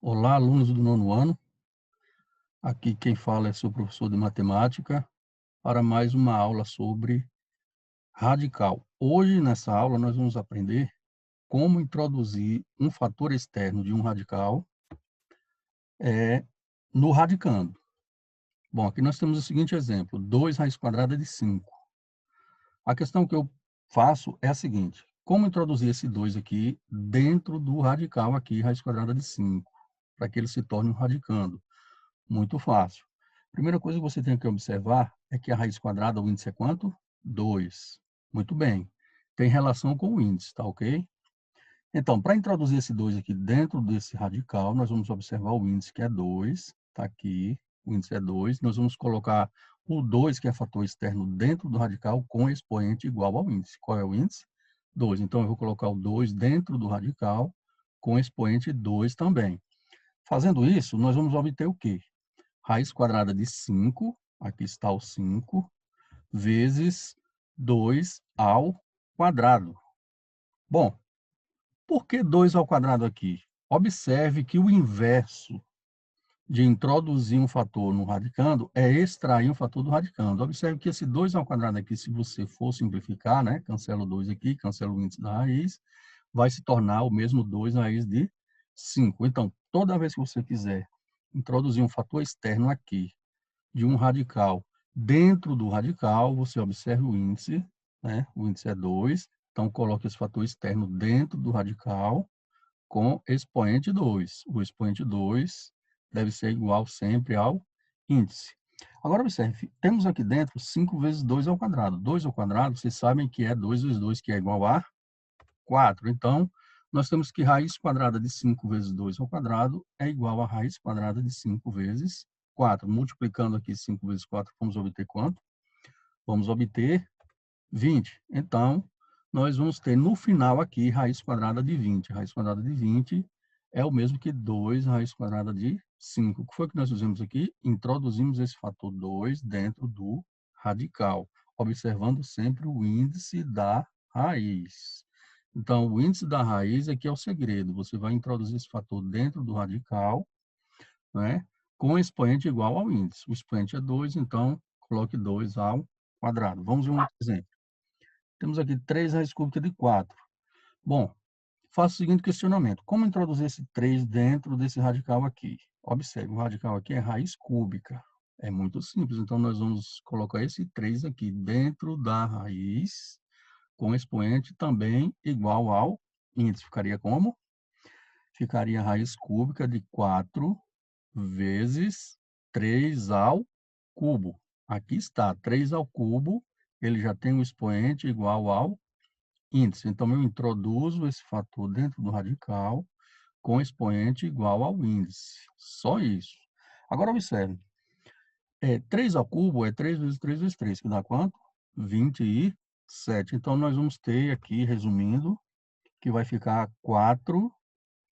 Olá, alunos do nono ano. Aqui quem fala é seu professor de matemática para mais uma aula sobre radical. Hoje, nessa aula, nós vamos aprender como introduzir um fator externo de um radical no radicando. Bom, aqui nós temos o seguinte exemplo: 2 raiz quadrada de 5. A questão que eu faço é a seguinte: como introduzir esse 2 aqui dentro do radical aqui, raiz quadrada de 5, para que ele se torne um radicando? Muito fácil. Primeira coisa que você tem que observar é que a raiz quadrada, o índice é quanto? 2. Muito bem. Tem relação com o índice, tá ok? Então, para introduzir esse 2 aqui dentro desse radical, nós vamos observar o índice, que é 2. Está aqui, o índice é 2. Nós vamos colocar o 2, que é fator externo, dentro do radical com expoente igual ao índice. Qual é o índice? 2. Então, eu vou colocar o 2 dentro do radical com expoente 2 também. Fazendo isso, nós vamos obter o quê? Raiz quadrada de 5, aqui está o 5, vezes 2 ao quadrado. Bom, por que 2 ao quadrado aqui? Observe que o inverso de introduzir um fator no radicando é extrair um fator do radicando. Observe que esse 2 ao quadrado aqui, se você for simplificar, né, cancela o 2 aqui, cancela o índice da raiz, vai se tornar o mesmo 2 raiz de 5. Então, toda vez que você quiser introduzir um fator externo aqui, de um radical. Dentro do radical, você observa o índice, né? O índice é 2, então coloque esse fator externo dentro do radical com expoente 2. O expoente 2 deve ser igual sempre ao índice. Agora, observe, temos aqui dentro 5 vezes 2 ao quadrado. 2 ao quadrado, vocês sabem que é 2 vezes 2, que é igual a 4. Então, nós temos que raiz quadrada de 5 vezes 2 ao quadrado é igual a raiz quadrada de 5 vezes 4. Multiplicando aqui 5 vezes 4, vamos obter quanto? Vamos obter 20. Então, nós vamos ter no final aqui raiz quadrada de 20. Raiz quadrada de 20 é o mesmo que 2 raiz quadrada de 5. O que foi que nós fizemos aqui? Introduzimos esse fator 2 dentro do radical, observando sempre o índice da raiz. Então, o índice da raiz aqui é o segredo. Você vai introduzir esse fator dentro do radical, né, com expoente igual ao índice. O expoente é 2, então coloque 2 ao quadrado. Vamos ver um outro exemplo. Temos aqui 3 raiz cúbica de 4. Bom, faça o seguinte questionamento. Como introduzir esse 3 dentro desse radical aqui? Observe, o radical aqui é raiz cúbica. É muito simples. Então, nós vamos colocar esse 3 aqui dentro da raiz, com expoente também igual ao índice. Ficaria como? Ficaria a raiz cúbica de 4 vezes 3 ao cubo. Aqui está, 3 ao cubo, ele já tem um expoente igual ao índice. Então, eu introduzo esse fator dentro do radical com expoente igual ao índice. Só isso. Agora, observe. 3 ao cubo é 3 vezes 3 vezes 3, que dá quanto? 27. Então, nós vamos ter aqui, resumindo, que vai ficar 4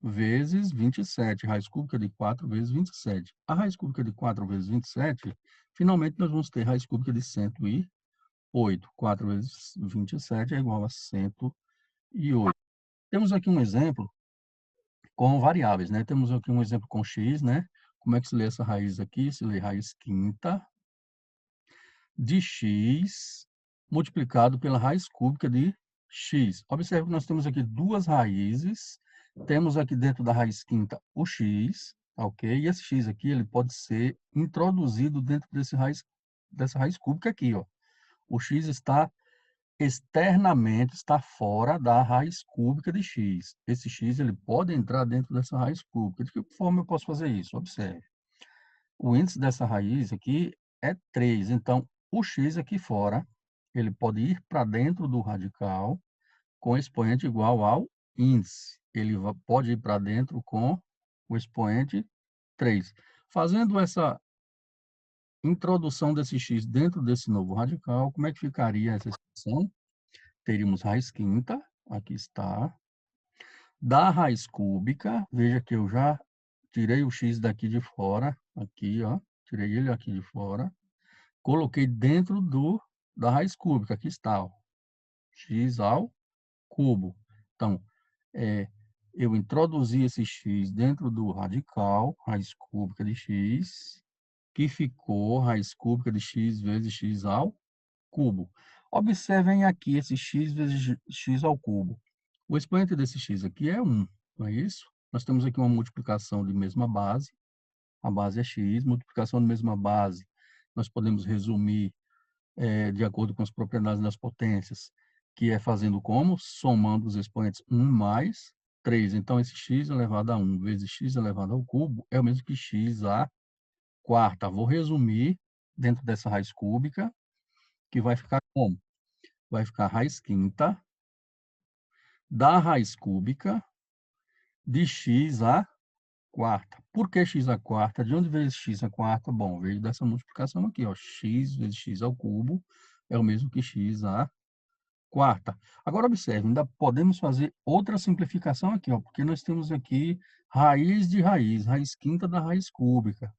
vezes 27. Raiz cúbica de 4 vezes 27. A raiz cúbica de 4 vezes 27, finalmente, nós vamos ter raiz cúbica de 108. 4 vezes 27 é igual a 108. Temos aqui um exemplo com variáveis, né? Temos aqui um exemplo com x, né? Como é que se lê essa raiz aqui? Se lê raiz quinta de x multiplicado pela raiz cúbica de x. Observe que nós temos aqui duas raízes. Temos aqui dentro da raiz quinta o x, ok? E esse x aqui, ele pode ser introduzido dentro dessa raiz cúbica aqui, ó. O x está externamente, está fora da raiz cúbica de x. Esse x, ele pode entrar dentro dessa raiz cúbica. De que forma eu posso fazer isso? Observe. O índice dessa raiz aqui é 3. Então, o x aqui fora, ele pode ir para dentro do radical com expoente igual ao índice. Ele pode ir para dentro com o expoente 3. Fazendo essa introdução desse x dentro desse novo radical, como é que ficaria essa expressão? Teríamos raiz quinta, aqui está, da raiz cúbica, veja que eu já tirei o x daqui de fora, aqui, ó, tirei ele aqui de fora, coloquei dentro da raiz cúbica, aqui está, ó, x ao cubo. Então, eu introduzi esse x dentro do radical, raiz cúbica de x, que ficou raiz cúbica de x vezes x ao cubo. Observem aqui esse x vezes x ao cubo. O expoente desse x aqui é 1, não é isso? Nós temos aqui uma multiplicação de mesma base, a base é x, multiplicação de mesma base, nós podemos resumir de acordo com as propriedades das potências, que é fazendo como? Somando os expoentes 1 mais 3. Então, esse x elevado a 1 vezes x elevado ao cubo é o mesmo que x à quarta. Vou resumir dentro dessa raiz cúbica, que vai ficar como? Vai ficar raiz quinta da raiz cúbica de x à quarta. Por que x à quarta? De onde veio esse x à quarta? Bom, veio dessa multiplicação aqui, ó. X vezes x ao cubo é o mesmo que x à quarta. Agora, observe, ainda podemos fazer outra simplificação aqui, ó, porque nós temos aqui raiz de raiz quinta da raiz cúbica.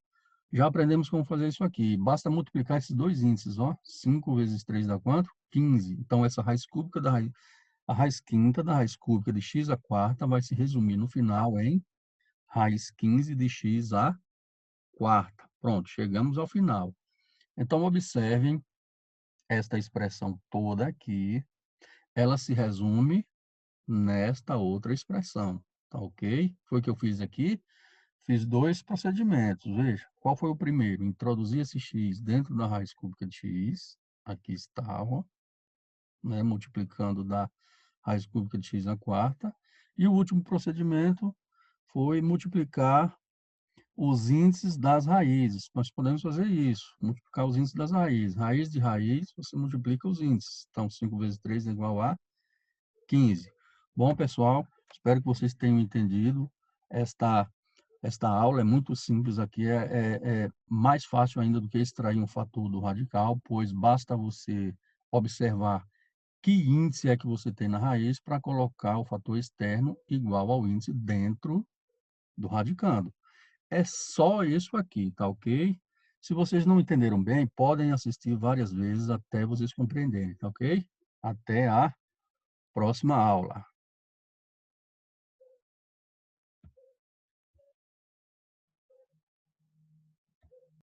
Já aprendemos como fazer isso aqui. Basta multiplicar esses dois índices, ó. 5 vezes 3 dá quanto? 15. Então, essa raiz cúbica da raiz, a raiz quinta da raiz cúbica de x à quarta vai se resumir no final em raiz 15 de x à quarta. Pronto, chegamos ao final. Então, observem esta expressão toda aqui. Ela se resume nesta outra expressão, tá ok? Foi o que eu fiz aqui. Fiz dois procedimentos, veja. Qual foi o primeiro? Introduzir esse x dentro da raiz cúbica de x. Aqui estava, né, multiplicando da raiz cúbica de x à quarta. E o último procedimento foi multiplicar os índices das raízes. Nós podemos fazer isso, multiplicar os índices das raízes. Raiz de raiz, você multiplica os índices. Então, 5 vezes 3 é igual a 15. Bom, pessoal, espero que vocês tenham entendido. Esta aula é muito simples aqui, é mais fácil ainda do que extrair um fator do radical, pois basta você observar que índice é que você tem na raiz para colocar o fator externo igual ao índice dentro do radicando. É só isso aqui, tá ok? Se vocês não entenderam bem, podem assistir várias vezes até vocês compreenderem, tá ok? Até a próxima aula.